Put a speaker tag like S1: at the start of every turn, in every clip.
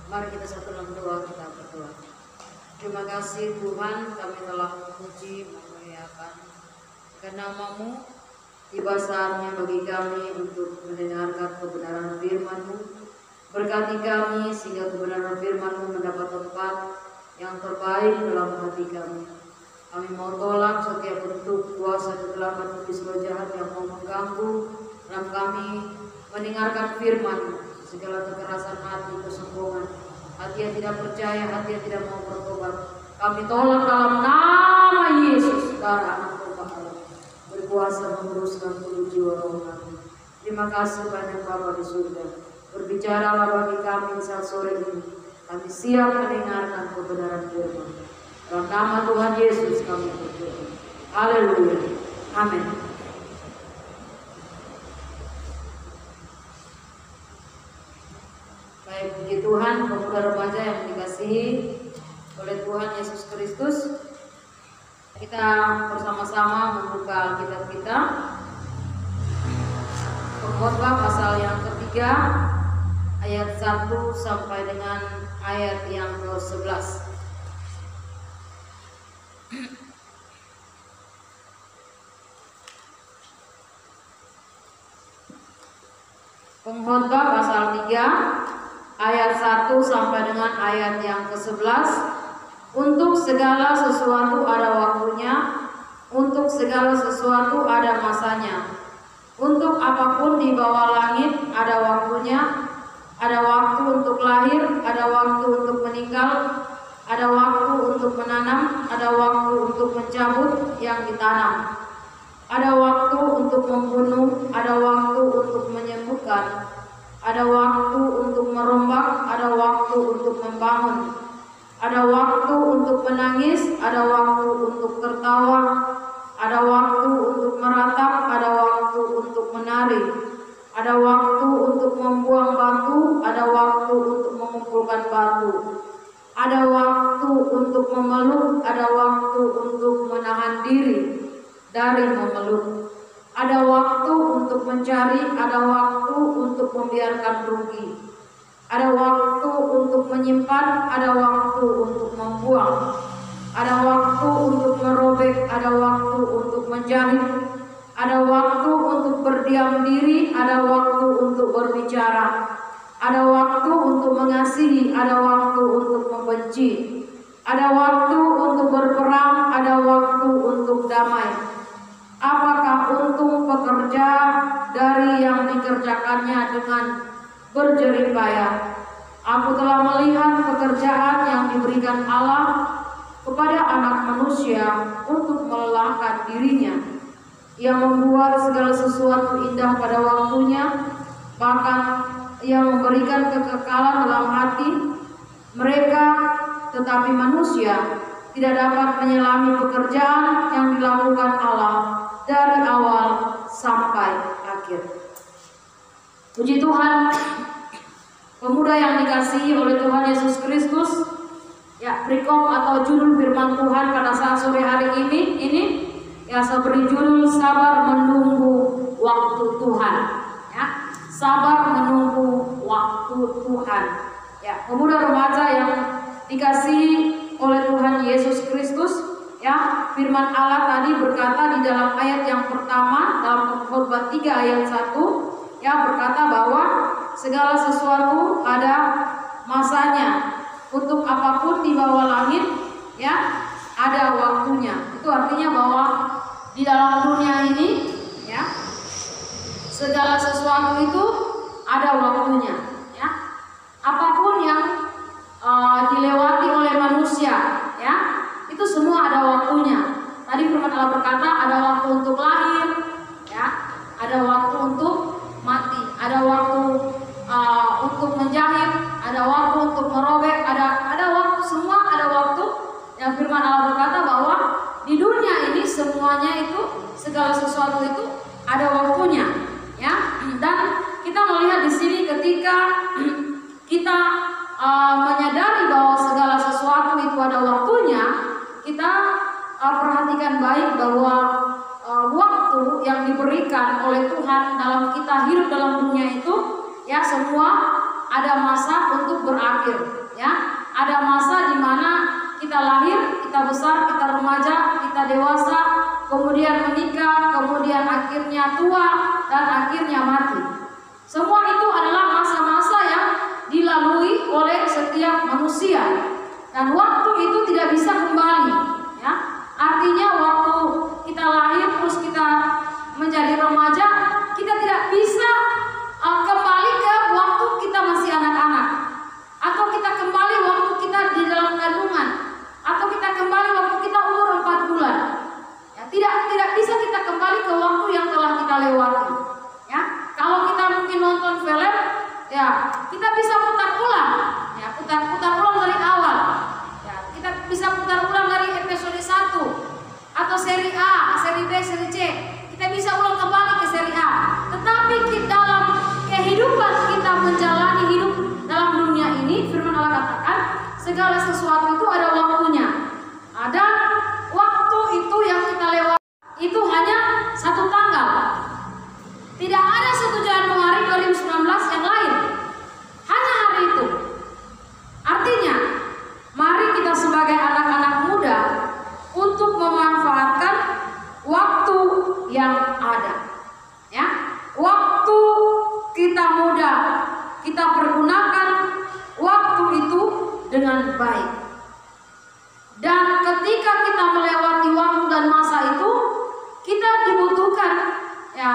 S1: Mari kita satu dalam doa, kita berdoa. Terima kasih Tuhan, kami telah memuji, memuliakan nama-Mu. Tiba saatnya bagi kami untuk mendengarkan kebenaran firman-Mu. Berkati kami sehingga kebenaran firman-Mu mendapat tempat yang terbaik dalam hati kami. Kami mau tolak setiap bentuk kuasa kegelapan iblis roh jahat yang mau mengganggu dalam kami mendengarkan firman. Segala kekerasan hati, kesombongan, hati yang tidak percaya, hati yang tidak mau bertobat, kami tolak dalam nama Yesus, darah anak Tuhan Allah, berkuasa menguruskan seluruh jiwa roh kami. Terima kasih banyak Bapa di surga. Berbicaralah bagi kami saat sore ini. Kami siap mendengarkan kebenaran firman. Dalam nama Tuhan Yesus kami berdoa. Haleluya. Amin. Baik, puji Tuhan, pemuda remaja yang dikasihi oleh Tuhan Yesus Kristus. Kita bersama-sama membuka Alkitab kita. Pengkhotbah pasal yang ketiga, ayat 1 sampai dengan ayat yang ke-11. Pengkhotbah pasal 3 ayat 1 sampai dengan ayat yang ke-11. Untuk segala sesuatu ada waktunya, untuk segala sesuatu ada masanya. Untuk apapun di bawah langit ada waktunya, ada waktu untuk lahir, ada waktu untuk meninggal, ada waktu untuk menanam, ada waktu untuk mencabut yang ditanam, ada waktu untuk membunuh, ada waktu untuk menyembuhkan, ada waktu untuk merombak, ada waktu untuk membangun, ada waktu untuk menangis, ada waktu untuk tertawa, ada waktu untuk meratap, ada waktu untuk menari, ada waktu untuk membuang batu, ada waktu untuk mengumpulkan batu, ada waktu untuk memeluk, ada waktu untuk menahan diri dari memeluk. Ada waktu untuk mencari, ada waktu untuk membiarkan rugi. Ada waktu untuk menyimpan, ada waktu untuk membuang. Ada waktu untuk merobek, ada waktu untuk menjahit. Ada waktu untuk berdiam diri, ada waktu untuk berbicara. Ada waktu untuk mengasihi, ada waktu untuk membenci. Ada waktu untuk berperang, ada waktu untuk damai. Apakah untung pekerja dari yang dikerjakannya dengan berjerih payah? Aku telah melihat pekerjaan yang diberikan Allah kepada anak manusia untuk melelahkan dirinya. Ia membuat segala sesuatu indah pada waktunya, bahkan ia memberikan kekekalan dalam hati mereka, tetapi manusia tidak dapat menyelami pekerjaan yang dilakukan Allah dari awal sampai akhir. Puji Tuhan, pemuda yang dikasihi oleh Tuhan Yesus Kristus. Ya, perikop atau judul firman Tuhan pada saat sore hari ini ya, saya beri judul sabar menunggu waktu Tuhan. Ya, sabar menunggu waktu Tuhan. Ya, pemuda remaja yang dikasihi oleh Tuhan Yesus Kristus. Ya, firman Allah tadi berkata di dalam ayat yang pertama dalam Pengkhotbah 3 ayat 1, ya, berkata bahwa segala sesuatu ada masanya. Untuk apapun di bawah langit, ya, ada waktunya. Itu artinya bahwa di dalam dunia ini, ya, segala sesuatu itu ada waktunya. Ya, apapun yang dilewati oleh manusia, ya, itu semua ada waktunya. Tadi firman Allah berkata ada waktu untuk lahir, ya, ada waktu untuk mati, ada waktu untuk menjahit, ada waktu untuk merobek, ada waktu, semua ada waktu. Yang firman Allah berkata bahwa di dunia ini semuanya itu, segala sesuatu itu ada waktunya, ya. Dan kita melihat di sini ketika kita menyadari bahwa segala sesuatu itu ada waktunya, kita perhatikan baik bahwa waktu yang diberikan oleh Tuhan dalam kita hidup dalam dunia itu, ya, semua ada masa untuk berakhir, ya. Ada masa di mana kita lahir, kita besar, kita remaja, kita dewasa, kemudian menikah, kemudian akhirnya tua, dan akhirnya mati. Semua itu adalah masa-masa yang dilalui oleh setiap manusia, dan waktu itu tidak bisa kembali, ya. Artinya waktu kita lahir terus kita menjadi remaja, kita tidak bisa kembali ke waktu kita masih anak-anak, atau kita kembali waktu kita di dalam kandungan, atau kita kembali waktu kita umur 4 bulan. Ya, tidak bisa kita kembali ke waktu yang telah kita lewati. Ya, kalau kita mungkin nonton film, ya kita bisa putar ulang, ya putar ulang dari awal. Ya, kita bisa putar ulang dari episode 1 atau seri A, seri B, seri C. Kita bisa ulang kembali ke seri A. Tetapi kita dalam kehidupan kita menjalani hidup dalam dunia ini, firman Allah katakan segala sesuatu itu ada waktunya. Ada waktu itu yang kita lewati itu hanya 1 tanggal. Tidak ada 1 Januari 2019 yang lain. Hanya hari itu. Artinya, mari kita sebagai anak-anak muda untuk memanfaatkan waktu yang ada. Ya, waktu kita muda, kita pergunakan waktu itu dengan baik. Dan ketika kita melewati waktu dan masa itu, kita dibutuhkan, ya,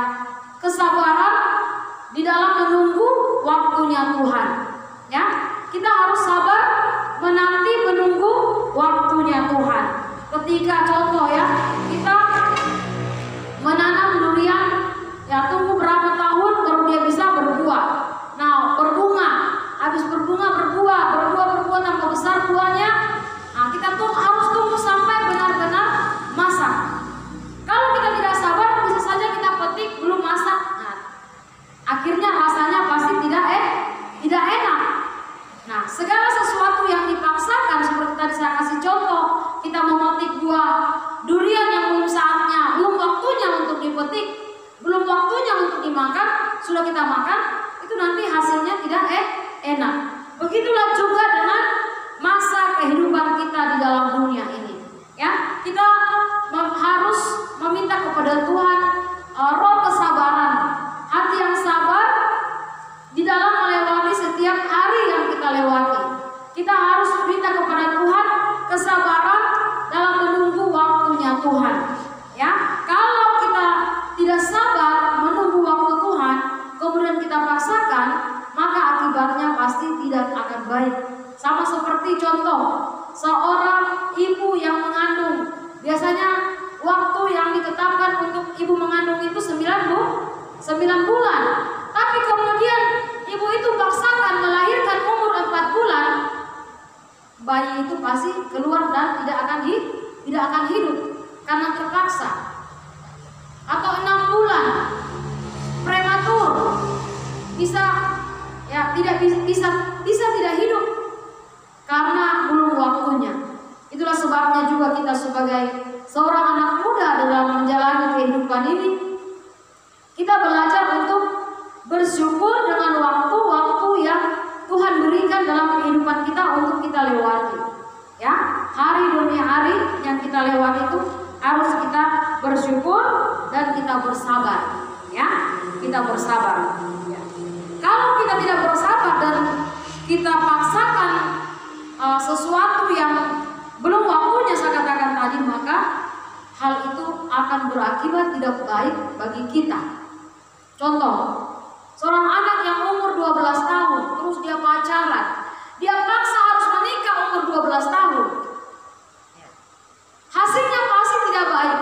S1: kesabaran di dalam menunggu waktunya Tuhan. Ya, kita harus sabar menunggu waktunya Tuhan. Ketika contoh, ya, kita menanam durian, ya tunggu berapa tahun baru dia bisa berbuah. Nah, berbunga, habis berbunga berbuah tambah besar buahnya. Nah, kita tuh harus tunggu sampai benar-benar masak. Kalau kita tidak sabar, bisa saja kita petik belum masak. Nah, akhirnya rasanya pasti tidak enak. Nah, segala sesuatu yang dipaksakan, seperti tadi saya kasih contoh, kita memetik buah durian yang belum saatnya, belum waktunya untuk dipetik, belum waktunya untuk dimakan, sudah kita makan, itu nanti hasilnya tidak enak. Begitulah juga dengan masa kehidupan kita di dalam dunia ini. Ya, kita harus meminta kepada Tuhan roh kesabaran, hati yang sabar di dalam melewati setiap hari yang kita lewati. Kita harus minta kepada Tuhan kesabaran dalam menunggu waktunya Tuhan. Ya, kalau kita tidak sabar menunggu waktu Tuhan, kemudian kita paksakan, maka akibatnya pasti tidak akan baik. Sama seperti contoh seorang ibu yang mengandung, biasanya waktu yang ditetapkan untuk ibu mengandung itu 9 bulan. Tapi kemudian ibu itu paksakan melahirkan umur 4 bulan, bayi itu pasti keluar dan tidak akan hidup karena terpaksa. Atau 6 bulan prematur, bisa tidak hidup karena belum waktunya. Itulah sebabnya juga kita sebagai seorang anak muda dalam menjalani kehidupan ini, kita belajar untuk bersyukur dengan waktu-waktu yang Tuhan berikan dalam kehidupan kita untuk kita lewati. Ya, hari demi hari yang kita lewati itu harus kita bersyukur dan kita bersabar. Ya, kita bersabar. Ya. Kalau kita tidak bersabar dan kita paksakan sesuatu yang belum waktunya, saya katakan tadi, maka hal itu akan berakibat tidak baik bagi kita. Contoh, seorang anak yang umur 12 tahun, terus dia pacaran, dia paksa harus menikah umur 12 tahun. Hasilnya pasti tidak baik.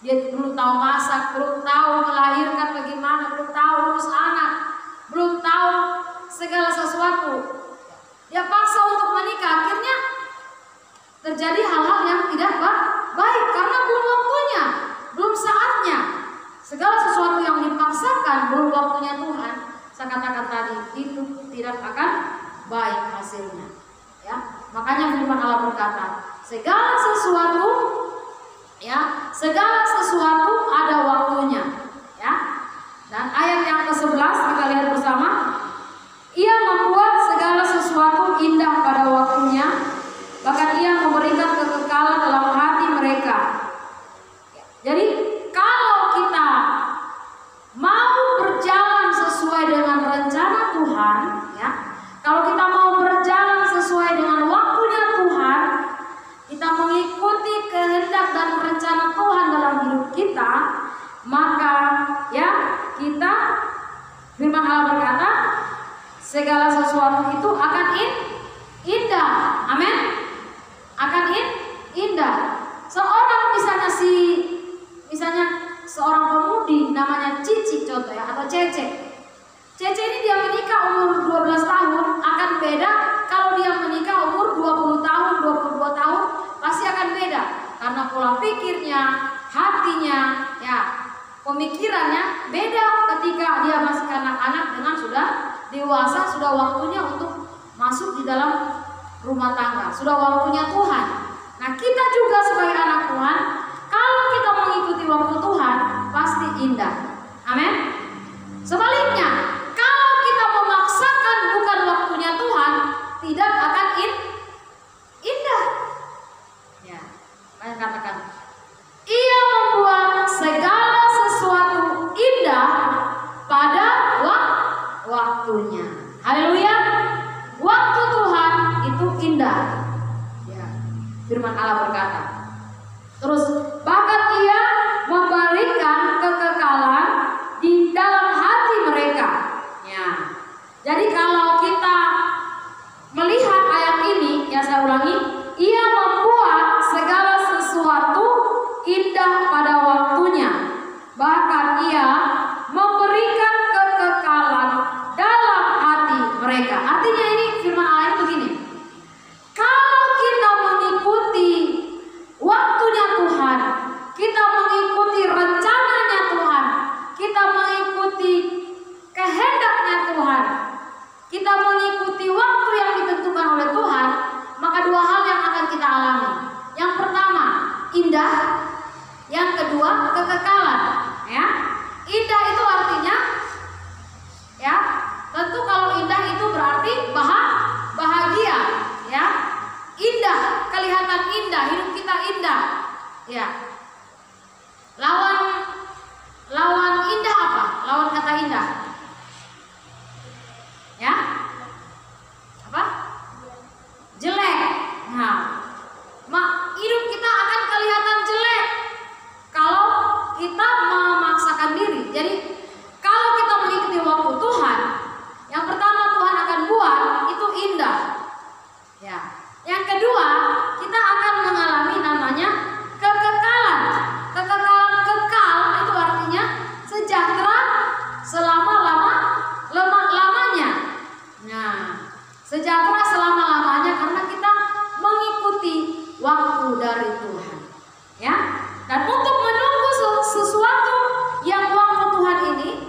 S1: Dia belum tahu masak, belum tahu melahirkan bagaimana, belum tahu urus anak, belum tahu segala sesuatu. Dia paksa untuk menikah, akhirnya terjadi hal-hal yang tidak baik karena belum waktunya, belum saatnya. Segala sesuatu yang dipaksakan belum waktunya Tuhan, saya katakan tadi, itu tidak akan baik hasilnya. Ya, makanya firman Allah berkata, segala sesuatu ada waktunya. Ya. Dan ayat yang ke-11 kita lihat bersama. Firman Allah berkata, segala sesuatu itu akan indah. Amin. Akan indah. Seorang misalnya seorang pemudi namanya Cici contoh ya, atau Cece. Cece ini dia menikah umur 12 tahun akan beda kalau dia menikah umur 20 tahun, 22 tahun pasti akan beda. Karena pola pikirnya, hatinya, ya pemikirannya beda ketika dia masih anak-anak dengan sudah dewasa, sudah waktunya untuk masuk di dalam rumah tangga, sudah waktunya Tuhan. Nah kita juga sebagai anak Tuhan, kalau kita mengikuti waktu Tuhan pasti indah. Amin. Sebaliknya, kalau kita memaksakan bukan waktunya Tuhan, tidak akan indah. Ya, saya katakan, Ia membuat segala sesuatu indah pada waktunya. Haleluya. Waktu Tuhan itu indah. Ya, firman Allah berkata. Terus bahkan Ia memberikan kekekalan di dalam hati mereka. Ya. Jadi kalau kita melihat ayat ini, ya saya ulangi, Ia membuat segala sesuatu indah pada waktunya. Bahkan Ia memberikan kekekalan dalam hati mereka. Artinya ini firman Allah ini begini. Kalau kita mengikuti waktunya Tuhan, kita mengikuti rencananya Tuhan, kita mengikuti kehendaknya Tuhan, kita mengikuti waktu yang ditentukan oleh Tuhan, maka dua hal yang akan kita alami. Yang pertama, indah. Yang kedua, kekekalan. Ya, indah itu artinya, ya, tentu kalau indah itu berarti bahagia. Ya, indah, kelihatan indah, hidup kita indah. Ya, lawan indah apa? Lawan kata indah. Ya, apa? Jelek. Nah, hidup kita akan kelihatan jelek kalau kita memaksakan diri. Jadi kalau kita mengikuti waktu Tuhan, yang pertama Tuhan akan buat itu indah. Ya, yang kedua kita akan mengalami namanya kekekalan. Kekekalan kekal itu artinya sejahtera selama-lamanya. Nah, sejahtera selama-lamanya karena kita mengikuti waktu dari Tuhan. Ya. Dan untuk menunggu sesuatu yang waktu Tuhan ini,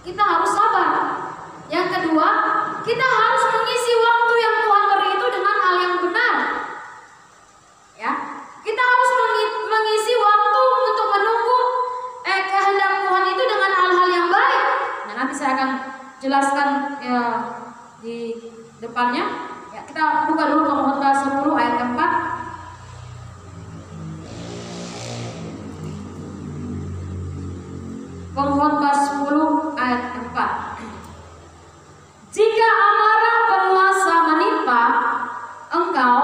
S1: kita harus sabar. Yang kedua, kita harus mengisi waktu yang Tuhan beri itu dengan hal yang benar. Ya, kita harus mengisi waktu untuk menunggu kehendak Tuhan itu dengan hal-hal yang baik. Nah, nanti saya akan jelaskan ya, di depannya. Ya, kita buka dulu Pengkhotbah 10 ayat 4. Pengkhotbah 10 ayat 4. Jika amarah penguasa menimpa engkau,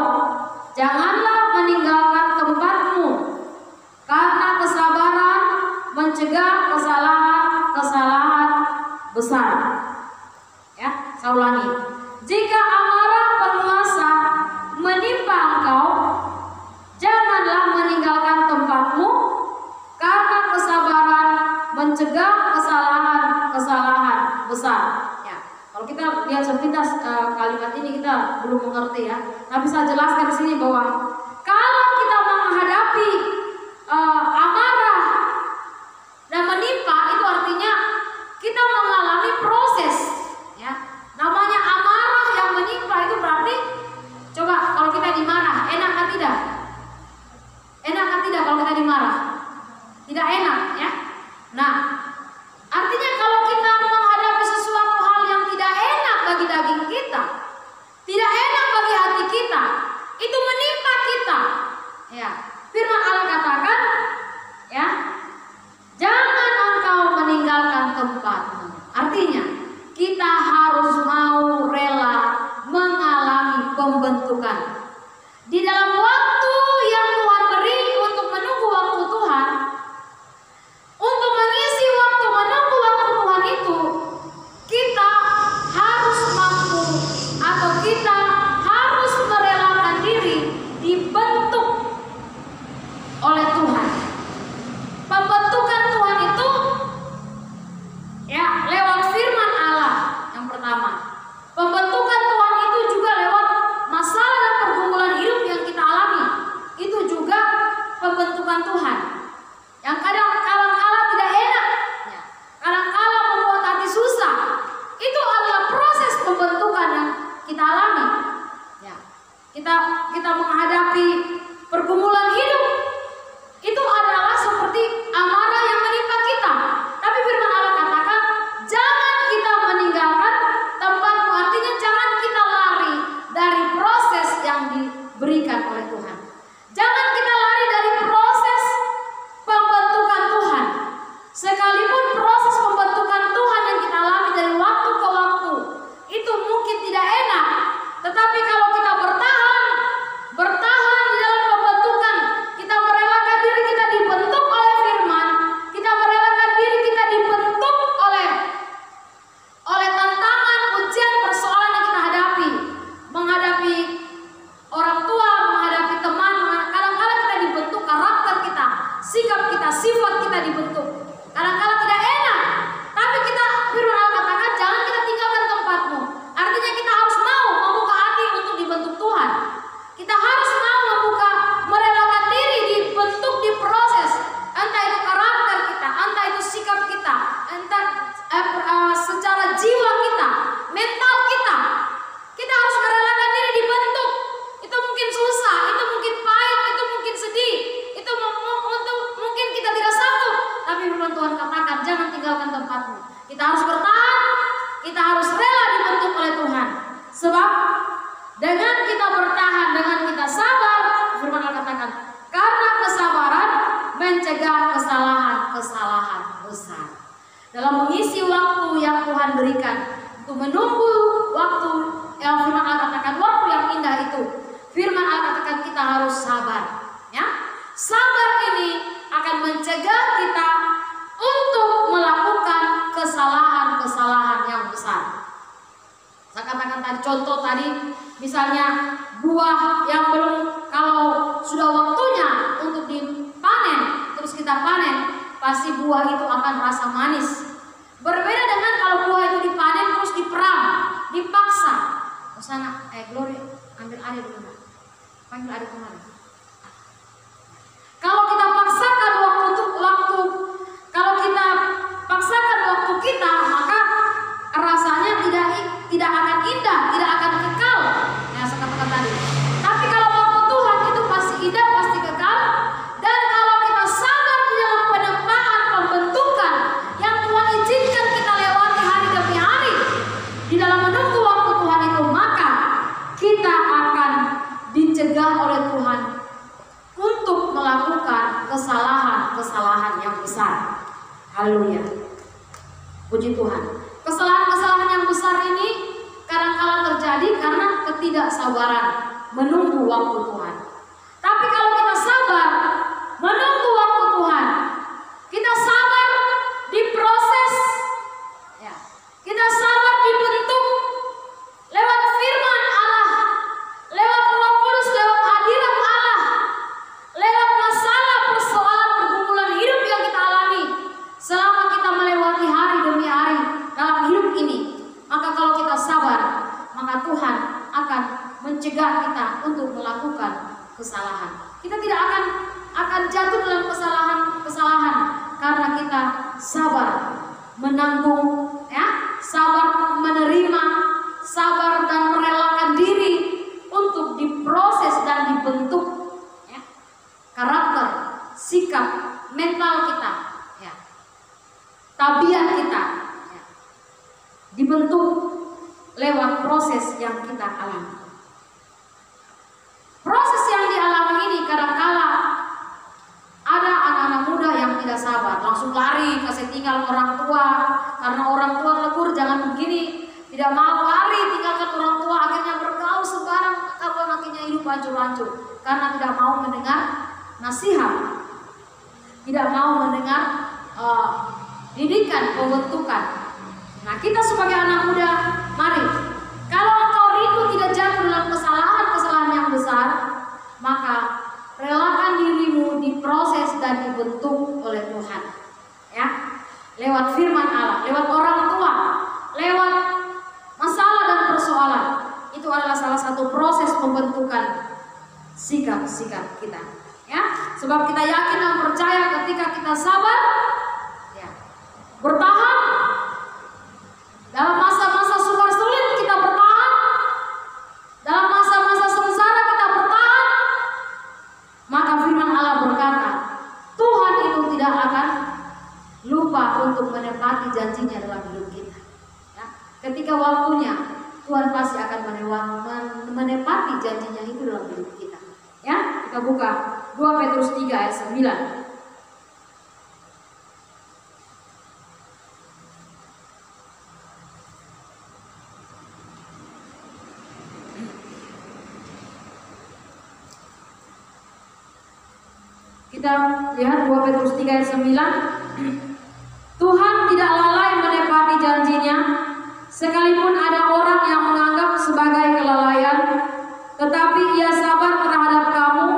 S1: janganlah meninggalkan tempatmu, karena kesabaran mencegah kesalahan besar. Ya, saya ulangi. Jika amarah penguasa menimpa engkau, janganlah meninggalkan tempatmu, karena kesabaran mencegah kesalahan besar. Ya, kalau kita lihat sepintas kalimat ini kita belum mengerti ya. Tapi saya jelaskan di sini bahwa kalau kita menghadapi amarah dan menimpa, itu artinya kita mengalami proses. Ya, namanya amarah yang menimpa itu berarti, coba kalau kita dimarah, enak atau tidak? Enak atau tidak kalau kita dimarah? Tidak enak ya. Nah, artinya kalau kita menghadapi sesuatu hal yang tidak enak bagi daging kita, tidak enak bagi hati kita, itu menimpa kita menghadapi pergumulan hidup, itu adalah seperti amarah yang menimpa kita. Tapi firman Allah katakan, jangan kita meninggalkan tempatmu. Artinya jangan kita lari dari proses yang diberikan oleh Tuhan. Jangan kita lari dari proses pembentukan Tuhan. Sekalipun proses pembentukan Tuhan yang kita alami dari waktu ke waktu itu mungkin tidak enak, tetapi kalau kita bertahan di dalam pembentukan, kita merelakan diri kita dibentuk oleh firman, kita merelakan diri kita dibentuk oleh tantangan, ujian, persoalan yang kita hadapi, menghadapi orang tua, menghadapi teman, kadang-kadang kita dibentuk karakter kita, sikap kita, sifat kita dibentuk. Kadang-kadang tidak enak, tapi kita, firman Allah katakan, jangan kita tinggalkan tempatmu. Artinya kita harus mau membuka hati untuk dibentuk Tuhan. Kita harus mau merelakan diri dibentuk, diproses. Entah itu karakter kita, entah itu sikap kita, entah secara jiwa kita, mental kita. Kita harus merelakan diri dibentuk. Itu mungkin susah, itu mungkin pahit, itu mungkin sedih, itu mungkin kita tidak sanggup. Tapi firman Tuhan katakan, jangan tinggalkan tempatmu. Kita harus bertahan, kita harus rela dibentuk oleh Tuhan. Sebab dengan kita bertahan, dengan kita sabar, firman Allah katakan, karena kesabaran mencegah kesalahan besar. Dalam mengisi waktu yang Tuhan berikan, untuk menunggu waktu yang firman Allah katakan, waktu yang indah itu, firman Allah katakan kita harus sabar. Ya, sabar ini akan mencegah kita untuk melakukan kesalahan yang besar. Saya katakan tadi, contoh tadi, misalnya buah yang belum, kalau sudah waktunya untuk dipanen, terus kita panen, pasti buah itu akan rasa manis. Berbeda dengan kalau buah itu dipanen terus diperam, dipaksa. Sana, Glory, ambil air dulu. Panggil air kemari. Kalau kita paksakan waktu kita, maka rasanya tidak akan indah, tidak akan kekal. Yang saya katakan tadi. Tapi kalau waktu Tuhan itu pasti indah, pasti kekal. Dan kalau kita sabar di dalam penempaan, pembentukan yang Tuhan izinkan kita lewati hari demi hari, di dalam menunggu waktu Tuhan itu, maka kita akan dicegah oleh Tuhan untuk melakukan kesalahan yang besar. Haleluya. Puji Tuhan. Kesalahan yang besar ini kadang-kala terjadi karena ketidaksabaran menunggu waktu Tuhan. Tapi kalau kita sabar menunggu waktu Tuhan, kita sabar diproses, ya, kita sabar dibentuk lewat firman Allah, lewat Roh Kudus, lewat hadirat Allah, lewat masalah, persoalan, pergumulan hidup yang kita alami selama kita melewati hari demi hari dalam hidup ini. Maka kalau kita sabar, maka Tuhan akan mencegah kita untuk melakukan kesalahan. Kita tidak akan jatuh dalam kesalahan karena kita sabar menanggung, ya, sabar menerima, sabar dan merelakan diri untuk diproses dan dibentuk, ya, karakter, sikap, mental kita, ya, tabiat kita, ya, dibentuk lewat proses yang kita alami. Proses yang dialami ini kadang-kala ada anak-anak muda yang tidak sabar, langsung lari kasih tinggal orang tua karena orang tua tegur jangan begini, tidak mau lari tinggalkan orang tua, akhirnya bergaul sembarang, kalau nantinya hidup hancur-hancur karena tidak mau mendengar nasihat, tidak mau mendengar didikan, pembentukan. Nah, kita sebagai anak muda, mari, kalau engkau rindu tidak jatuh dalam kesalahan yang besar, maka relakan dirimu diproses dan dibentuk oleh Tuhan, ya, lewat firman Allah, lewat orang tua, lewat masalah dan persoalan. Itu adalah salah satu proses pembentukan sikap-sikap kita, ya. Sebab kita yakin dan percaya ketika kita sabar, ya, bertahan dalam masa-masa sukar sulit, kita bertahan dalam masa-masa sengsara, kita waktunya dalam hidup kita. Ya. Ketika waktunya, Tuhan pasti akan menepati janjinya itu dalam hidup kita. Ya, kita buka 2 Petrus 3 ayat 9. Kita lihat 2 Petrus 3 ayat 9. Tuhan tidak lalai menepati janjinya, sekalipun ada orang yang menganggap sebagai kelalaian, tetapi ia sabar terhadap kamu,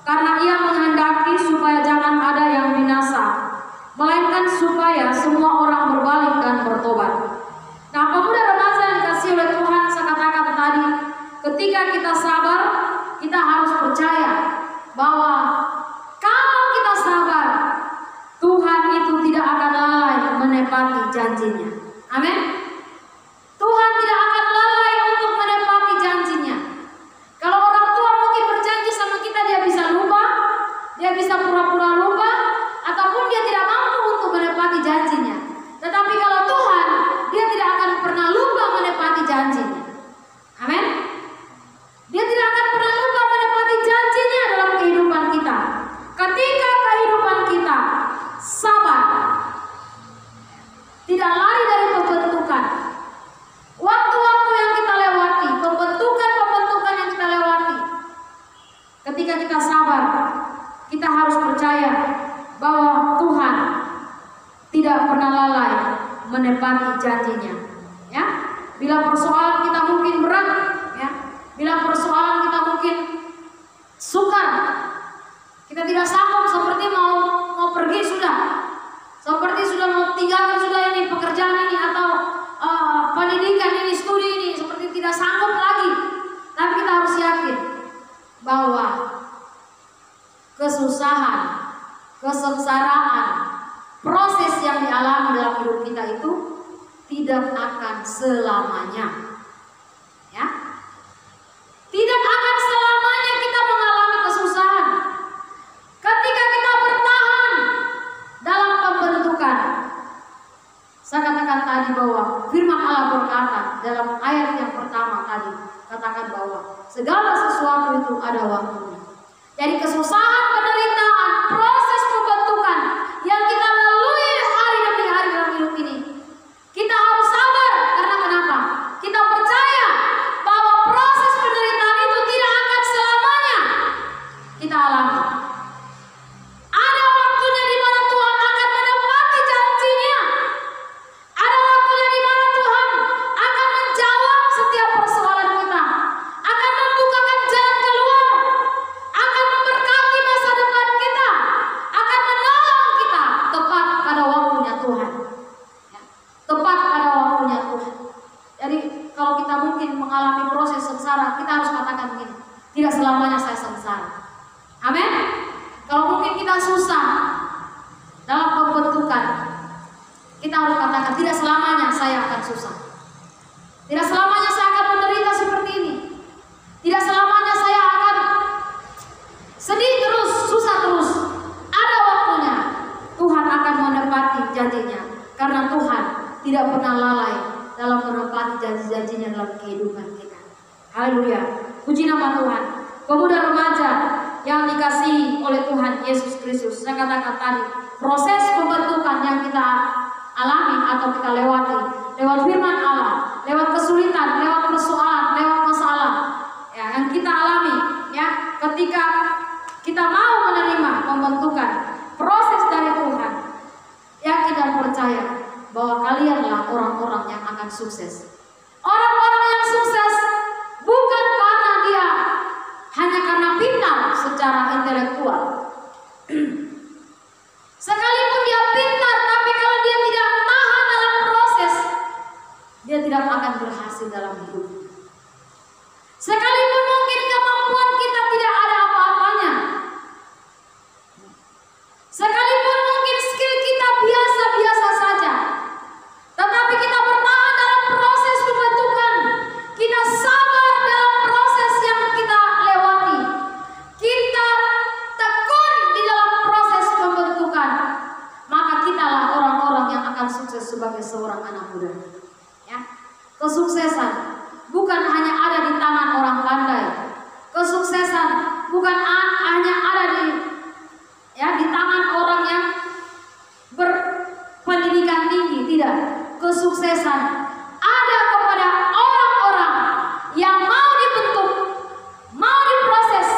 S1: karena ia menghendaki supaya jangan ada yang binasa, melainkan supaya semua orang berbalik dan bertobat. Nah, pemuda remaja yang dikasihi oleh Tuhan, saya katakan tadi, ketika kita sabar, kita harus percaya bahwa kalau kita sabar, Tuhan itu tidak akan lalai menepati janjinya. Amin. Tuhan tidak akan lalai untuk menepati janjinya. Kalau orang tua mungkin berjanji sama kita, dia bisa lupa, dia bisa pura-pura lupa, ataupun dia tidak mampu untuk menepati janjinya. Tetapi kalau Tuhan, dia tidak akan pernah lupa menepati janjinya. Amin. Dia tidak akan pernah lupa menepati janjinya dalam kehidupan kita. Ketika kehidupan kita sabar, tidak lari dari pembentukan, waktu-waktu yang kita lewati, pembentukan yang kita lewati, ketika kita sabar, kita harus percaya bahwa Tuhan tidak pernah lalai menepati janjinya. Ya, bila persoalan kita mungkin berat, ya, bila persoalan kita mungkin sukar, kita tidak sanggup, seperti mau pergi sudah, seperti sudah mau tinggalkan sudah ini pekerjaan ini atau pendidikan ini, studi ini, seperti tidak sanggup lagi. Tapi kita harus yakin bahwa kesusahan, kesengsaraan, proses yang dialami dalam hidup kita itu tidak akan selamanya. Ya, tidak akan selamanya kita mengalami kesusahan. Ketika kita bertahan dalam pembentukan, saya katakan tadi bahwa firman Allah berkata dalam ayat yang pertama tadi, katakan bahwa segala sesuatu itu ada waktunya. Dari kesusahan, penderitaan, proses pembentukan yang kita lalui hari demi hari dalam hidup ini, kita harus sabar. Karena kenapa? Kita percaya bahwa proses penderitaan itu tidak akan selamanya kita alami. Ada waktunya di mana Tuhan akan menepati janjinya. Ada waktunya di mana Tuhan akan menjawab setiap persoalan kita, akan membukakan jalan keluar, akan memberkati masa depan kita, akan menolong kita tepat pada waktunya Tuhan. Ya, tepat pada waktunya Tuhan. Jadi kalau kita mungkin mengalami proses sengsara, kita harus katakan begini, tidak selamanya saya sengsara. Amin. Kalau mungkin kita susah dalam pembentukan, kita harus katakan tidak selamanya saya akan susah. Tidak selamanya saya akan menderita seperti ini. Tidak selamanya saya akan sedih terus, susah terus. Ada waktunya Tuhan akan menepati janjinya. Karena Tuhan tidak pernah lalai dalam menepati janji-janjinya dalam kehidupan kita. Haleluya. Puji nama Tuhan. Pemuda remaja yang dikasihi oleh Tuhan Yesus Kristus, saya katakan tadi, proses pembentukan yang kita alami atau kita lewati lewat firman Allah, lewat kesulitan, lewat persoalan, lewat masalah ya, yang kita alami ya, ketika kita mau menerima pembentukan proses dari Tuhan, yakin dan percaya bahwa kalianlah orang-orang yang akan sukses. Orang-orang yang sukses bukan karena dia hanya karena pintar secara intelektual. Sekalipun dia pintar, tapi kalau dia tidak tahan dalam proses, dia tidak akan berhasil dalam hidup. Sekalipun mungkin kemampuan kita tidak ada apa-apanya, sekalipun mungkin skill kita biasa-biasa saja, tetapi kita bertahan dalam proses pembentukan, kita sabar dalam proses yang kita lewati, kita tekun di dalam proses pembentukan, maka kitalah orang-orang yang akan sukses sebagai seorang seorang anak muda. Ya. Kesuksesan bukan hanya ada di tangan orang pandai. Kesuksesan bukan hanya ada di tangan orang yang berpendidikan tinggi, tidak. Kesuksesan ada kepada orang-orang yang mau dibentuk, mau diproses,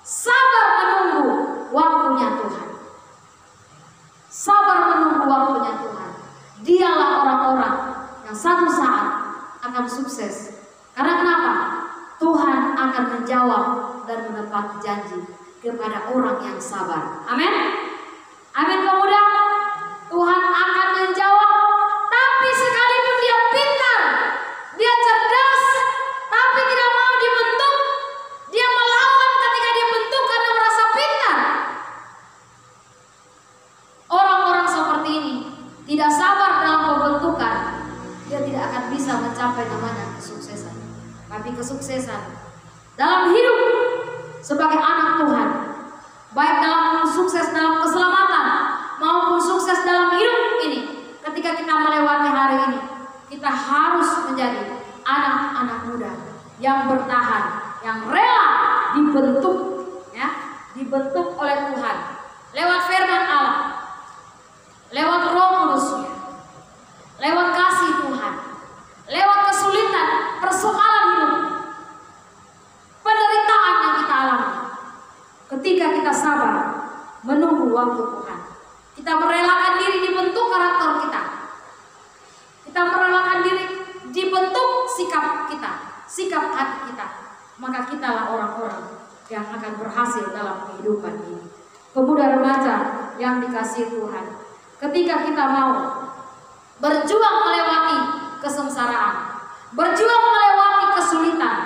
S1: sabar menunggu waktunya Tuhan. Sabar menunggu waktunya Tuhan. Dialah orang-orang yang satu saat akan sukses. Karena kenapa? Tuhan akan menjawab dan menepati janji kepada orang yang sabar. Amin. Amin pemuda. Tuhan akan menjawab. Tapi sekalipun dia pintar, dia cerdas, tapi tidak mau dibentuk, dia melawan ketika dibentuk karena merasa pintar. Orang-orang seperti ini tidak sabar dalam pembentukan, dia tidak akan bisa mencapai namanya kesuksesan. Tapi kesuksesan dalam hidup sebagai anak Tuhan, baik dalam sukses dalam keselamatan maupun sukses dalam hidup ini, ketika kita melewati hari ini, kita harus menjadi anak-anak muda yang bertahan, yang rela dibentuk, ya, dibentuk oleh Tuhan lewat firman Allah, lewat Roh Kudus-Nya, lewat kasih Tuhan, lewat kesulitan, persoalan hidup, penderitaan yang kita alami. Ketika kita sabar menunggu waktu Tuhan, kita merelakan diri dibentuk karakter kita, kita merelakan diri dibentuk sikap kita, sikap hati kita, maka kitalah orang-orang yang akan berhasil dalam kehidupan ini. Pemuda remaja yang dikasihi Tuhan, ketika kita mau berjuang melewati kesengsaraan, berjuang melewati kesulitan,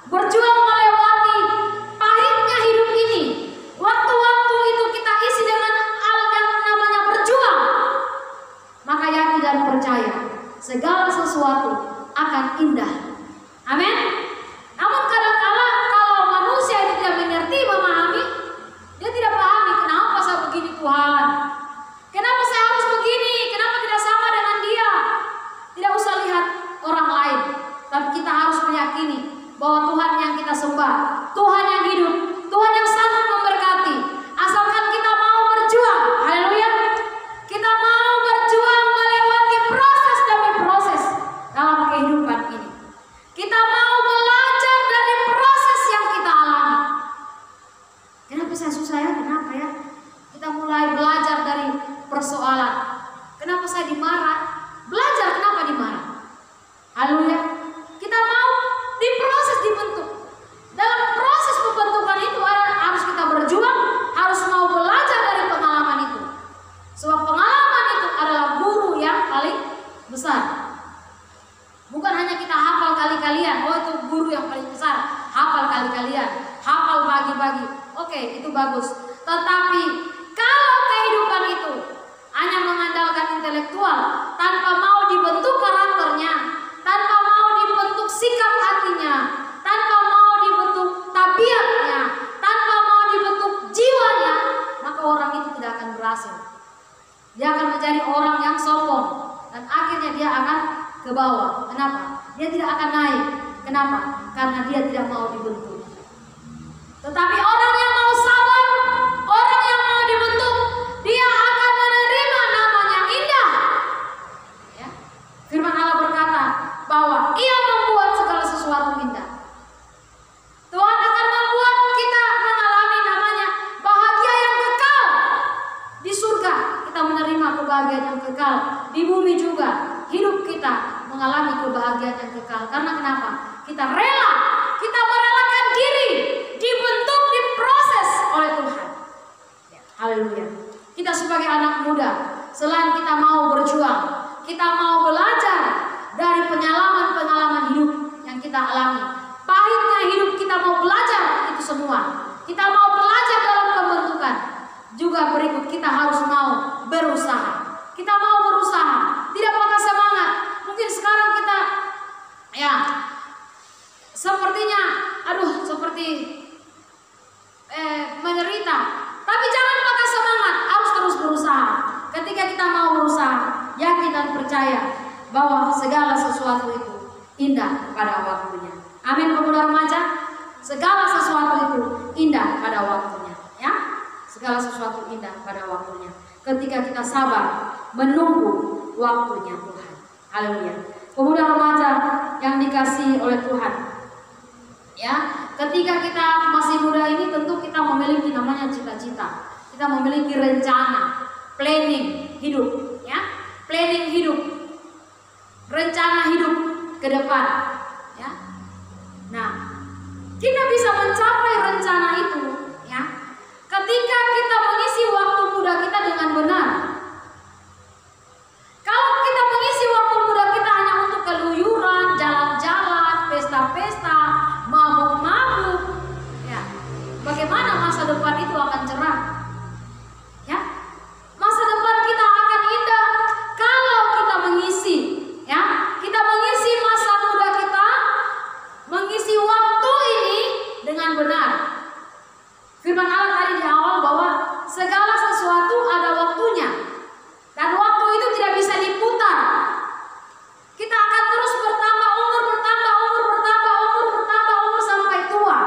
S1: berjuang melewati pahitnya hidup ini, waktu-waktu itu kita isi dengan hal yang namanya berjuang, maka yakin dan percaya segala sesuatu akan indah. Amin. Namun kadang-kala kalau manusia itu tidak mengerti, memahami, dia tidak pahami kenapa saya begini Tuhan, kenapa saya harus begini, kenapa tidak sama dengan dia. Tidak usah lihat orang lain, tapi kita harus meyakini bahwa Tuhan yang kita sembah, Tuhan yang hidup, Tuhan yang sanggup memberkati, asalkan kita mau berjuang. Haleluya. Kita mau berjuang melewati proses demi proses dalam kehidupan ini. Kita mau belajar dari proses yang kita alami. Kenapa saya susah ya? Kenapa ya? Kita mulai belajar dari persoalan. Kenapa saya dimarah? Belajar kenapa dimarah. Haleluya. Kita mau diproses, dibentuk. Dalam proses pembentukan itu harus kita berjuang, harus mau belajar dari pengalaman itu. Sebab pengalaman itu adalah guru yang paling besar. Bukan hanya kita hafal kali-kalian, oh itu guru yang paling besar, hafal kali-kalian, hafal bagi-bagi. Oke, itu bagus. Tetapi kalau kehidupan itu hanya mengandalkan intelektual, tanpa mau dibentuk karakternya, tanpa mau dibentuk sikap hatinya, tanpa mau dibentuk tabiatnya, tanpa mau dibentuk jiwanya, maka orang itu tidak akan berhasil. Dia akan menjadi orang yang sombong dan akhirnya dia akan ke bawah. Kenapa? Dia tidak akan naik. Kenapa? Karena dia tidak mau dibentuk. Tetapi orang yang mau sabar, orang yang mau dibentuk, dia akan menerima namanya indah. Ya. Firman Allah berkata bahwa Ia membuat segala sesuatu indah. Tuhan akan membuat kita mengalami namanya bahagia yang kekal di surga. Kita menerima kebahagiaan yang kekal di bumi juga. Hidup kita mengalami kebahagiaan yang kekal. Karena kenapa? Kita rela, kita merelakan diri dibentuk, diproses oleh Tuhan. Haleluya. Kita sebagai anak muda, selain kita mau berjuang, kita mau belajar dari pengalaman-pengalaman hidup yang kita alami. Pahitnya hidup kita mau belajar itu semua. Kita mau belajar dalam pembentukan. Juga berikut kita harus mau berusaha. Kita mau berusaha, tidak patah semangat. Mungkin sekarang kita sepertinya seperti menderita. Tapi jangan patah semangat, harus terus berusaha. Ketika kita mau berusaha, yakin dan percaya percaya bahwa segala sesuatu itu indah pada waktunya. Amin, pemuda remaja. Segala sesuatu itu indah pada waktunya, ya. Segala sesuatu indah pada waktunya. Ketika kita sabar menunggu waktunya Tuhan. Haleluya. Pemuda remaja yang dikasihi oleh Tuhan, ya. Ketika kita masih muda ini tentu kita memiliki namanya cita-cita. Kita memiliki rencana, planning hidup, ya. Planning hidup. Rencana hidup ke depan, ya. Nah, kita bisa mencapai rencana itu, ya, ketika kita mengisi waktu muda kita dengan benar. Kalau kita mengisi waktu muda kita hanya untuk keluyuran, jalan-jalan, pesta-pesta, mabuk-mabuk, ya, bagaimana masa depan itu akan cerah? Ya, masa depan kita akan indah kalau kita mengisi, ya, kita mengisi masa muda kita, mengisi waktu ini dengan benar. Firman Allah tadi di awal bahwa segala sesuatu ada waktunya dan waktu itu tidak bisa diputar. Kita akan terus bertambah umur, bertambah umur, bertambah umur, bertambah umur sampai tua.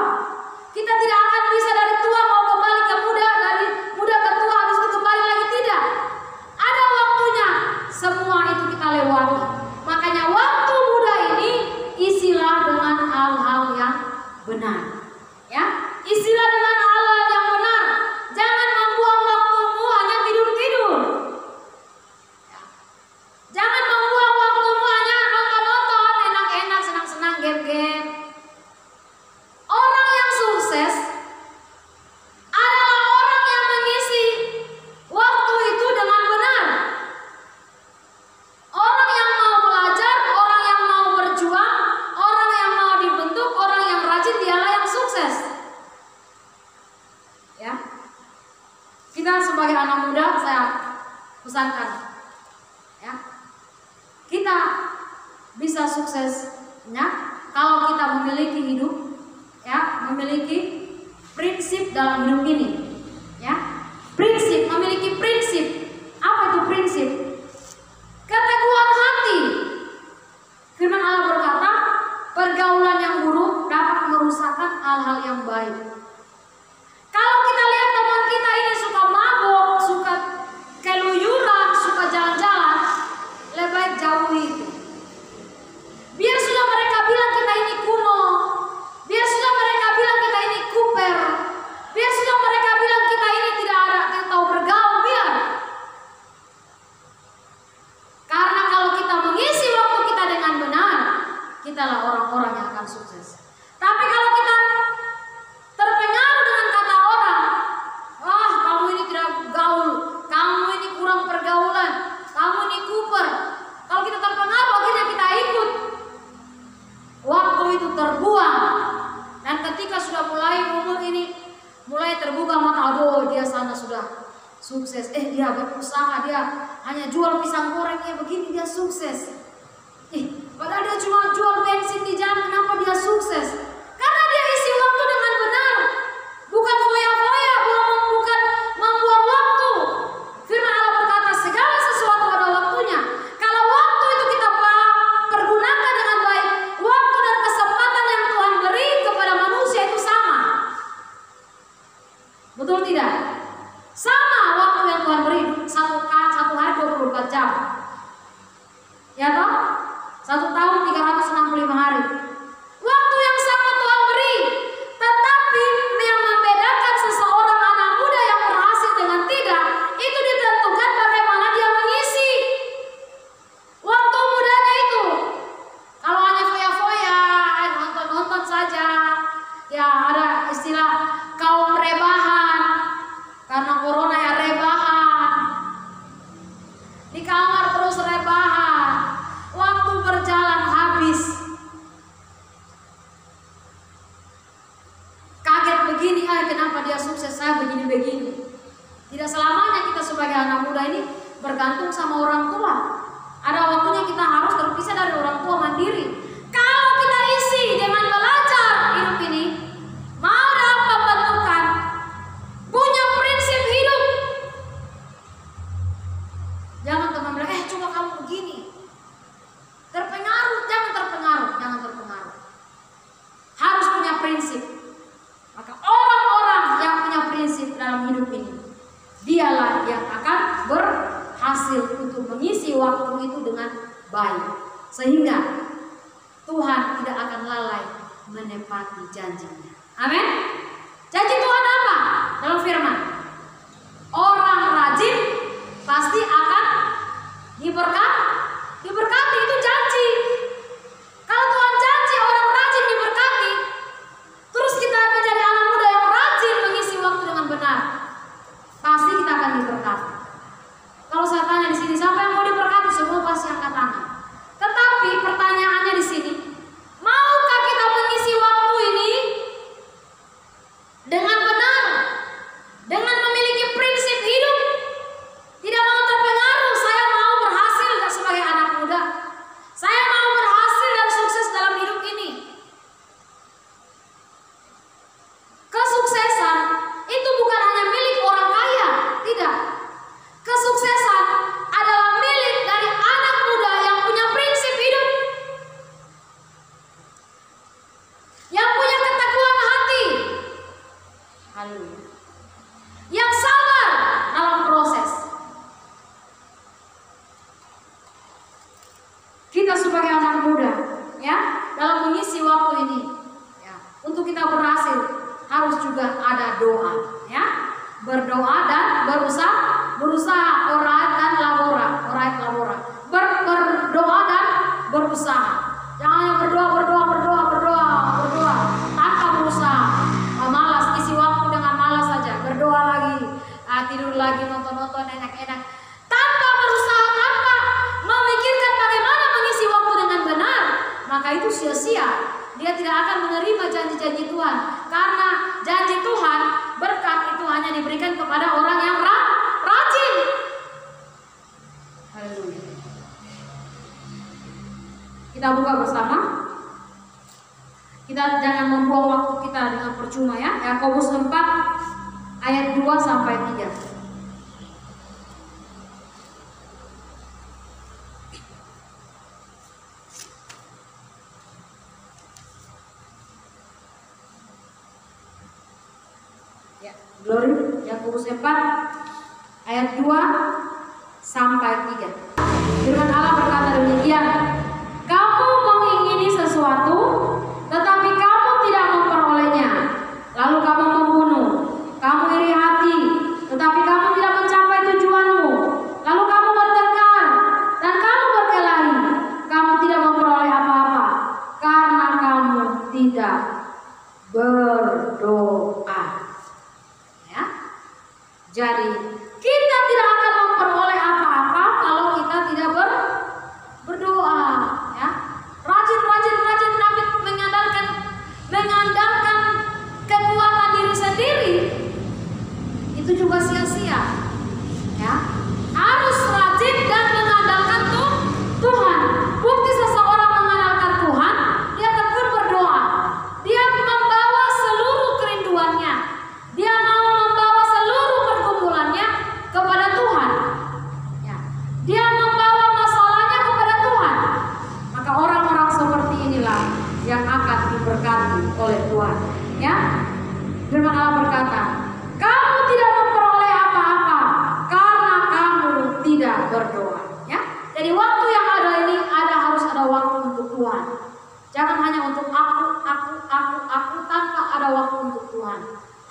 S1: Kita tidak akan bisa dari tua mau kembali ke muda, dari muda ke tua habis itu kembali lagi, tidak. Ada waktunya. Semua itu kita lewati. Makanya waktu muda ini isilah dengan hal-hal yang benar, ya. Isilah dengan hal-hal yang benar. Jangan membuang waktumu hanya tidur-tidur, ya. Jangan membuang waktumu hanya nonton-nonton, enak-enak, senang-senang, game-game. Orang yang sukses adalah orang yang mengisi waktu itu dengan benar. Orang yang mau belajar, orang yang mau berjuang, orang yang mau dibentuk, orang yang rajin, dialah yang sukses. Ya. Kita sebagai anak muda, saya pesankan, ya, kita bisa suksesnya kalau kita memiliki hidup, ya, memiliki prinsip dalam hidup ini, ya. Prinsip, memiliki prinsip. Apa itu prinsip? Keteguhan hati. Firman Allah berkata, pergaulan yang buruk dapat merusakkan hal-hal yang baik. Kalau kita lihat teman kita ini suka mabuk, suka keluyuran, suka jalan-jalan, lebih baik jauhi itu. Biar sudah mereka bilang kita ini kuno, biar sudah mereka bilang kita ini kuper, biar sudah mereka bilang kita ini tidak ada, tidak tahu bergaul, biar. Karena kalau kita mengisi waktu kita dengan benar, kitalah orang-orang yang akan sukses. Tapi kalau kita terpengaruh dengan kata orang, wah kamu ini tidak gaul, kamu ini kurang pergaulan, kamu ini kuper. Kalau kita terpengaruh akhirnya kita ikut. Waktu itu terbuang. Dan ketika sudah mulai umur ini mulai terbuka mata, aduh dia sana sudah sukses, dia berusaha, dia hanya jual pisang goreng, begini dia sukses. Padahal dia cuma jual bensin di jalan, kenapa dia sukses? Karena dia isi waktu dengan benar, bukan foya-foya, bukan membuang waktu. Firman Allah berkata segala sesuatu ada waktunya. Kalau waktu itu kita pergunakan dengan baik, waktu dan kesempatan yang Tuhan beri kepada manusia itu sama. Betul tidak? Sama waktu yang Tuhan beri, satu hari 24 jam. Ya toh? 1 tahun 365 hari. Waktu yang sama Tuhan beri. Tetapi yang membedakan seseorang anak muda yang berhasil dengan tidak, itu ditentukan bagaimana dia mengisi waktu mudanya itu. Kalau hanya foya-foya, nonton-nonton saja, ya ada istilah kaum rebahan. Karena corona ya rebahan. Di kamar terus rebahan. Waktu berjalan habis. sehingga Tuhan tidak akan lalai menepati janjinya. Amin. Janji Tuhan apa? Dalam firman, orang rajin pasti akan diberkati, itu janji. Kalau Tuhan janji orang rajin diberkati, terus kita menjadi anak muda yang rajin mengisi waktu dengan benar, pasti kita akan diberkati. Kalau saya tanya di sini, siapa yang mau diberkati? Semua pasti angkat tangan. Tetapi pertanyaannya di sini, maukah kita mengisi waktu ini dengan benar, dengan memiliki prinsip hidup, tidak mau terpengaruh? Saya mau berhasil sebagai anak muda, saya mau berhasil dan sukses dalam hidup ini. Kesuksesan itu bukan hanya milik orang kaya, tidak. Kesuksesan adalah milik dari anak muda yang punya prinsip hidup, yang punya keteguhan hati, yang sabar dalam proses. Kita sebagai anak muda, ya, dalam mengisi waktu ini, ya, untuk kita berhasil harus juga ada doa, ya, berdoa dan berusaha, orat dan labora, berdoa dan berusaha. Jangan hanya berdoa tanpa berusaha. Malas, isi waktu dengan malas saja, berdoa lagi, tidur lagi, nonton enak-enak, tanpa berusaha, tanpa memikirkan bagaimana mengisi waktu dengan benar, maka itu sia-sia. Dia tidak akan menerima janji-janji Tuhan, karena janji Tuhan, berkat itu hanya diberikan kepada orang yang rajin. Haleluya. Kita buka bersama. Kita jangan membuang waktu kita dengan percuma, ya. Yakobus 4 ayat 2 sampai 3. Ya, glory. Yakobus 4 ayat 2 sampai 3. Firman Allah berkata demikian, kamu mengingini sesuatu, tetapi kamu tidak memperolehnya. Lalu kamu membunuh, kamu iri hati, tetapi kamu tidak mencapai tujuanmu. Lalu kamu bertengkar dan kamu berkelahi, kamu tidak memperoleh apa-apa, karena kamu tidak berdoa. Ya, jadi kita tidak akan memperoleh apa-apa kalau kita tidak berdoa, ya. Rajin tapi mengandalkan kekuatan diri sendiri, itu juga sia-sia, ya. Harus rajin dan mengandalkan Tuhan. Bukti seseorang mengandalkan Tuhan, dia tekun berdoa, dia membawa seluruh kerinduannya, dia mau membawa seluruh pergumulannya kepada Tuhan, ya. Dia membawa masalahnya kepada Tuhan. Maka orang-orang seperti inilah yang akan diberkati oleh Tuhan, ya. Firman Allah berkata, kamu tidak memperoleh apa-apa karena kamu tidak berdoa, ya. Jadi waktu yang ada ini harus ada waktu untuk Tuhan. Jangan hanya untuk aku tanpa ada waktu untuk Tuhan.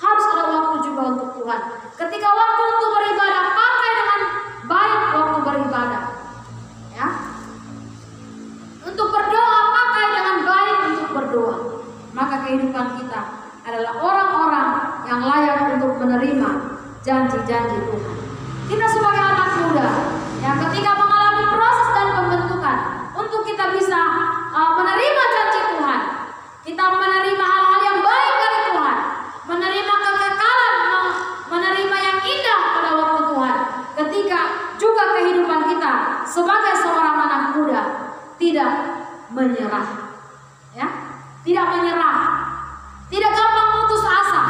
S1: Harus ada waktu juga untuk Tuhan. Ketika waktu untuk beribadah, pakai dengan baik waktu beribadah, ya. Untuk berdoa, pakai dengan baik untuk berdoa. Maka kehidupan kita adalah orang-orang yang layak untuk menerima janji-janji Tuhan. Kita sebagai anak muda, yang ketika mengalami proses dan pembentukan untuk kita bisa menerima janji Tuhan, kita menerima hal-hal yang baik dari Tuhan, menerima kekekalan, menerima yang indah pada waktu Tuhan. Ketika juga kehidupan kita sebagai seorang anak muda tidak menyerah, ya, tidak menyerah, tidak gampang putus asa.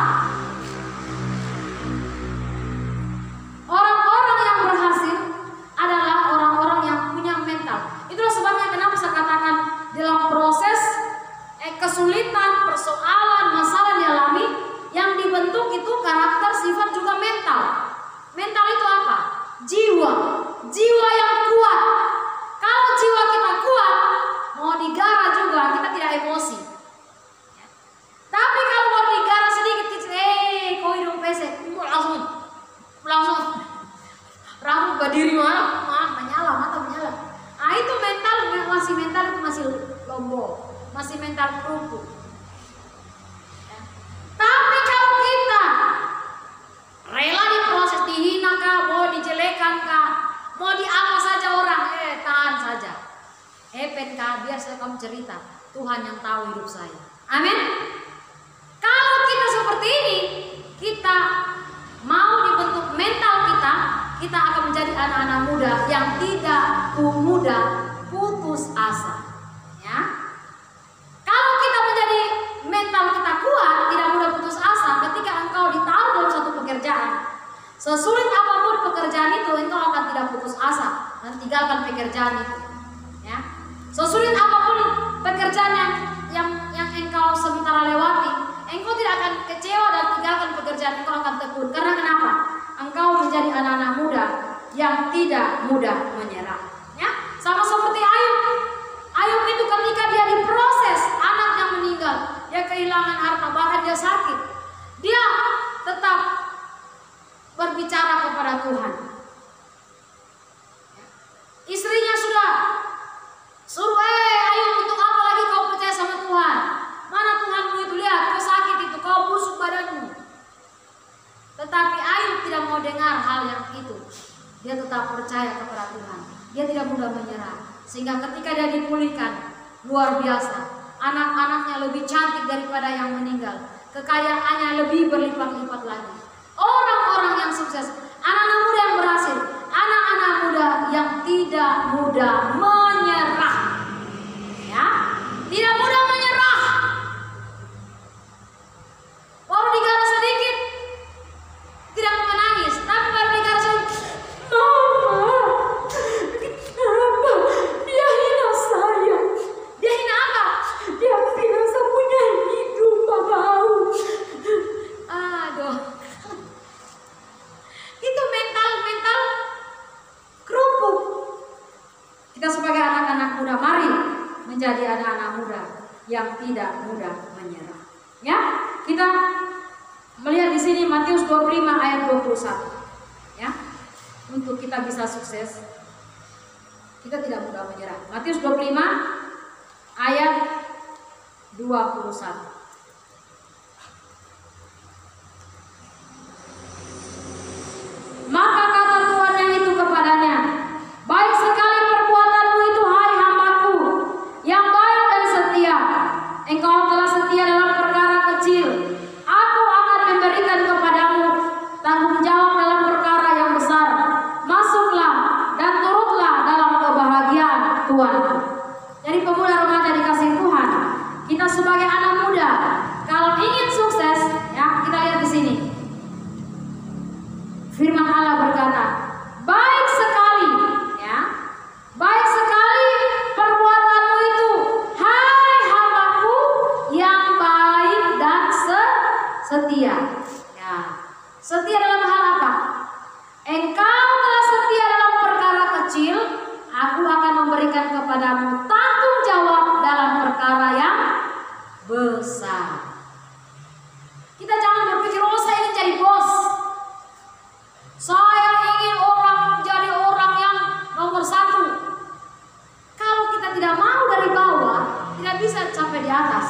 S1: Orang-orang yang berhasil adalah orang-orang yang punya mental. Itulah sebabnya kenapa saya katakan dalam proses kesulitan, persoalan, masalah dialami, yang dibentuk itu karakter, sifat, juga mental. Mental itu apa? Jiwa yang kuat. Kalau jiwa kita kuat,
S2: masih lombok, masih mental kerupuk. Ya. Tapi kalau kita rela diproses, dihina kah, mau dijelekan kah, mau di apa saja orang, tahan saja. Hepen kah, biar saya kamu cerita. Tuhan yang tahu hidup saya. Amin. Kalau kita seperti ini, kita mau dibentuk mental kita akan menjadi anak-anak muda yang tidak mudah putus asa. Ya. Kalau kita menjadi mental kita kuat, tidak mudah putus asa, ketika engkau ditaruh dalam satu pekerjaan, sesulit apapun pekerjaan itu, engkau akan tidak putus asa dan tinggalkan pekerjaan itu. Ya. Sesulit apapun pekerjaan yang engkau sementara lewati, engkau tidak akan kecewa dan tinggalkan pekerjaan, engkau akan tekun. Karena kenapa? Engkau menjadi anak-anak muda yang tidak mudah menyerah. Ya, sama seperti Ayub. Ayub itu ketika dia diproses, anaknya meninggal, dia kehilangan harta, bahkan dia sakit, dia tetap berbicara kepada Tuhan. Istrinya sudah suruh, Ayub, untuk apa lagi kau percaya sama Tuhan? Mana Tuhanmu itu, lihat kau sakit itu, kau busuk badanmu. Tetapi Ayub tidak mau dengar hal yang itu. Dia tetap percaya kepada Tuhan. Dia tidak mudah menyerah. Sehingga ketika dia dipulihkan, luar biasa. Anak-anaknya lebih cantik daripada yang meninggal. Kekayaannya lebih berlipat-lipat lagi. Orang-orang yang sukses, anak-anak muda yang berhasil, anak-anak muda yang tidak mudah menyerah. Ya, tidak mudah menyerah. Baru digaruk sedikit, tidak menangis, tapi baru digaruk sedikit, Mama, kenapa dia hina saya? Dia hina apa? Dia bilang saya punya hidung, bau. Aduh, itu mental kerupuk. Kita sebagai anak-anak muda, mari menjadi anak-anak muda yang tidak mudah menyerah. Ya, kita melihat di sini Matius 25 ayat 21. Ya. Untuk kita bisa sukses, kita tidak mudah menyerah. Matius 25 ayat 21. Maka kata tuannya itu kepadanya, baik sekali perbuatanmu itu, hai hambaku yang baik dan setia. Engkau telah setia dalam perkara kecil, aku akan memberikan kepadamu tanggung jawab dalam perkara yang besar. Masuklah dan turutlah dalam kebahagiaan Tuhanmu. Jadi pemuda remaja dikasih Tuhan, kita sebagai anak muda, kalau ingin sukses, ya kita lihat di sini. Firman Allah berkata, baik sekali, ya, baik sekali perbuatanmu itu, hai hambaku yang baik dan setia. Ya, setia dalam hal apa? Engkau telah setia dalam perkara kecil, aku akan memberikan kepadamu tanggung jawab dalam perkara yang besar. Kita jangan berpikir, oh saya ingin jadi bos, saya ingin jadi orang yang nomor 1. Kalau kita tidak mau dari bawah, tidak bisa sampai di atas.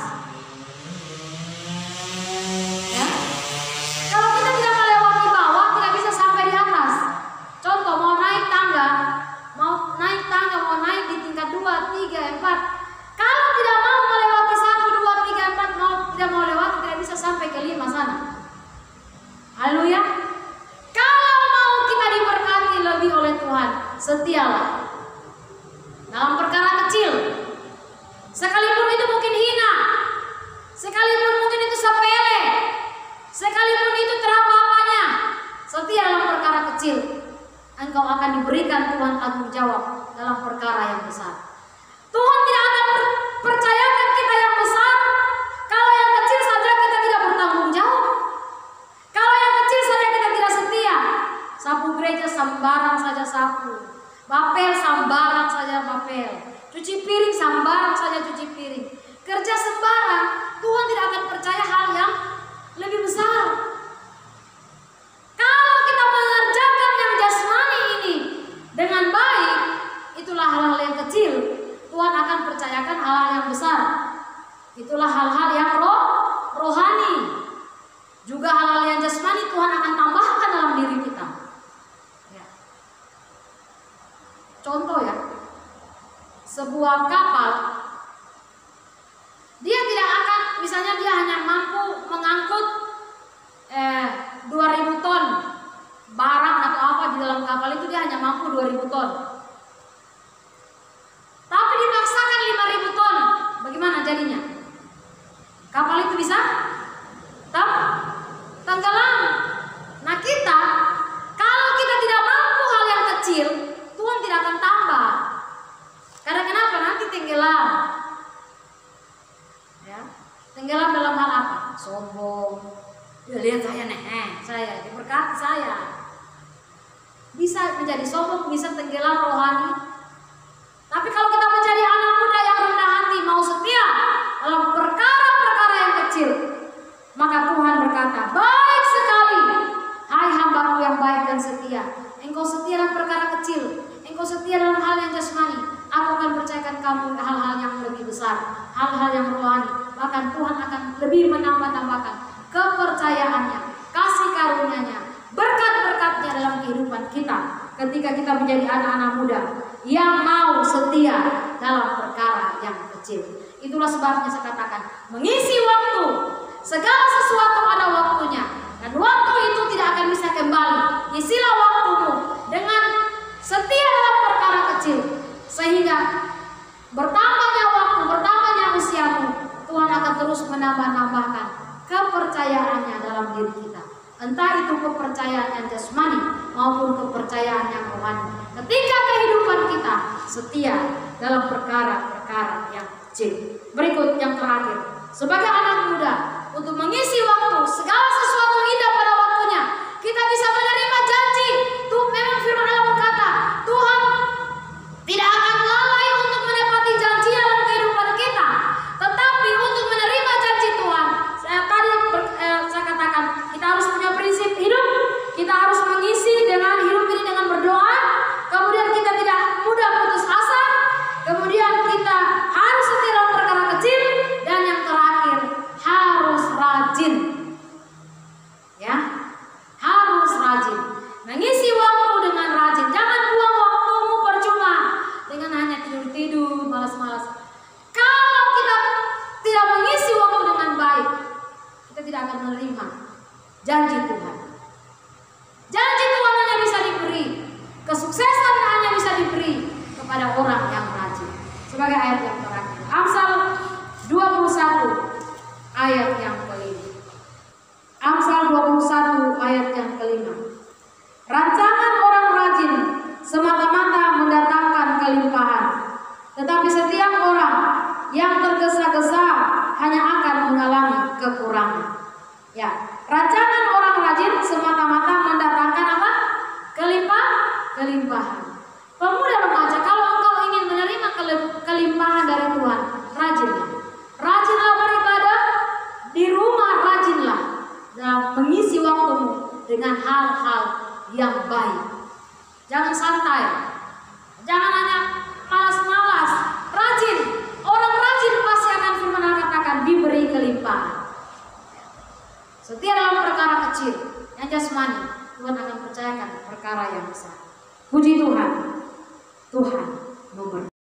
S2: Ya? Kalau kita tidak melewati bawah, tidak bisa sampai di atas. Contoh, mau naik tangga, mau naik di tingkat 2, 3, 4. Kalau tidak mau melewati 1, 2, 3, 4, tidak mau lewati, tidak bisa sampai ke 5 sana. Haleluya. Kalau mau kita diberkati lebih oleh Tuhan, setialah dalam perkara kecil. Sekalipun itu mungkin hina, sekalipun mungkin itu sepele, sekalipun itu terapa-apanya, setia dalam perkara kecil, engkau akan diberikan Tuhan tanggung jawab dalam perkara yang besar. Tuhan tidak akan percayakan kita yang besar kalau yang kecil saja kita tidak bertanggung jawab. Kalau yang kecil saja kita tidak setia. Sapu gereja sambaran saja sapu, bapel sambaran saja bapel, cuci piring sambaran saja cuci piring, kerja sembarang. Tuhan tidak akan percaya hal yang lebih besar. Kalau kita mengerjakan yang jasmani ini dengan baik, itulah hal-hal yang kecil. Tuhan akan percayakan besar. Itulah hal-hal yang rohani. Juga hal-hal yang jasmani Tuhan akan tambahkan dalam diri kita. Ya. Contoh ya, sebuah kapal, dia tidak akan, misalnya dia hanya mampu mengangkut 2000 ton barang atau apa di dalam kapal itu, dia hanya mampu 2000 ton. Tapi dipaksakan 5000 ton, bagaimana jadinya? Kapal itu bisa tenggelam. Nah kita, kalau kita tidak mampu hal yang kecil, Tuhan tidak akan tambah. Karena kenapa? Nanti tenggelam. Ya, tenggelam dalam hal apa? Sombong. Ya, lihat saya nih, saya diberkati saya. Bisa menjadi sombong, bisa tenggelam rohani. Tapi kalau kita menjadi anak muda yang rendah hati, mau setia dalam perkara-perkara yang kecil, maka Tuhan berkata, baik sekali, hai hambaku yang baik dan setia. Engkau setia dalam perkara kecil, engkau setia dalam hal yang jasmani, aku akan percayakan kamu hal-hal yang lebih besar, hal-hal yang rohani. Bahkan Tuhan akan lebih menambah-tambahkan kepercayaannya, kasih karunia-Nya, berkat-berkat-Nya dalam kehidupan kita ketika kita menjadi anak-anak muda yang mau setia dalam perkara yang kecil. Itulah sebabnya saya katakan, mengisi waktu, segala sesuatu ada waktunya, dan waktu itu tidak akan bisa kembali. Isilah waktumu dengan setia dalam perkara kecil, sehingga bertambahnya waktu, bertambahnya usiamu, Tuhan akan terus menambah-nambahkan kepercayaannya dalam diri kita. Entah itu kepercayaan yang jasmani maupun kepercayaan yang rohani. Ketika kehidupan kita setia dalam perkara-perkara yang kecil. Berikut yang terakhir, sebagai anak muda, untuk mengisi waktu, segala sesuatu indah pada waktunya, kita bisa menerima janji. Tuh memang firman Allah berkata, Tuhan tidak akan lalai untuk menepati janji dalam kehidupan kita. Tetapi untuk menerima janji Tuhan, saya katakan, kita harus punya prinsip hidup. Kita harus mengisi dengan hidup ini dengan berdoa. Kemudian kita tidak mudah putus asa. Kemudian kita harus setia dalam perkara kecil. Dan yang terakhir, harus rajin. Ya, harus rajin. Mengisi waktu dengan rajin. Jangan buang waktumu percuma dengan hanya tidur-tidur, malas-malas. Kalau kita tidak mengisi waktu dengan baik, kita tidak akan menerima janji Tuhan. Janji Tuhan hanya bisa diberi, kesuksesan hanya bisa diberi kepada orang yang rajin. Sebagai ayat yang terakhir, Amsal 21 ayat yang kelima. Amsal 21 ayat yang kelima. Rancangan orang rajin semata-mata mendatangkan kelimpahan, tetapi setiap orang yang tergesa-gesa hanya akan mengalami kekurangan. Ya, rancangan orang rajin semata-mata mendatangkan apa? Kelimpahan. Pemuda remaja, kalau engkau ingin menerima kelimpahan dari Tuhan, rajinlah. Rajinlah beribadah di rumah, rajinlah dalam mengisi waktumu dengan hal-hal yang baik. Jangan santai, jangan hanya malas-malas. Rajin, orang rajin pasti akan firman Allah katakan diberi kelimpahan. Setia dalam perkara kecil yang jasmani, Tuhan akan percayakan perkara yang besar. Puji Tuhan, Tuhan memberkati.